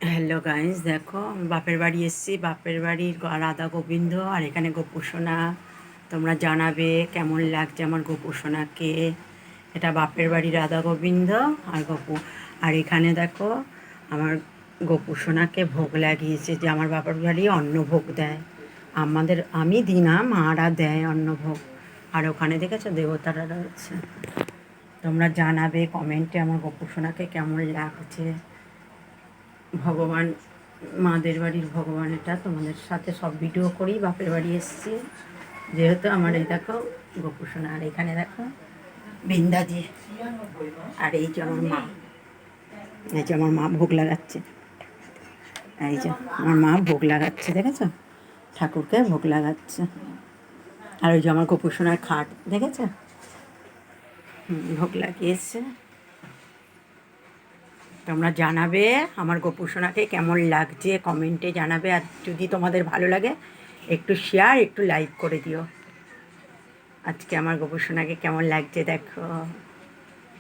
Hello guys, দেখো আমি বাপের বাড়ি এসেছি। বাপের বাড়ির রাধা গোবিন্দ আর এখানে গোপুসোনা। তোমরা জানাবে কেমন লাগছে আমার গোপুসোনাকে। এটা বাপের বাড়ি রাধা গোবিন্দ আর আর এখানে দেখো আমার গোপুসোনাকে ভোগ লাগিয়েছে, যে আমার বাপের বাড়ি অন্ন ভোগ দেয়। আমি দিই না, মারা দেয় অন্ন ভোগ। আর ওখানে দেখেছো দেবতারা রয়েছে। তোমরা জানাবে কমেন্টে আমার গোপুসোনাকে কেমন লাগছে। ভগবান, মাদের বাড়ির ভগবান, এটা তোমাদের সাথে সব ভিডিও করি। বাপের বাড়ি এসেছি যেহেতু, আমার এই দেখো গোপুসোনা। আর এখানে দেখো বৃন্দাজি। আর এই যে আমার মা, এই যে আমার মা ভোগ লাগাচ্ছে। এই যে আমার মা ভোগ লাগাচ্ছে, দেখেছো, ঠাকুরকে ভোগ লাগাচ্ছে। আর ওই যে আমার গোপুসোনার খাট, দেখেছো, ভোগ লাগিয়েছে। তোমরা জানাবে আমার গোপুসোনাকে কেমন লাগছে, কমেন্টে জানাবে। আর যদি তোমাদের ভালো লাগে একটু শেয়ার, একটু লাইক করে দিও। আজকে আমার গোপুসোনাকে কেমন লাগছে দেখো।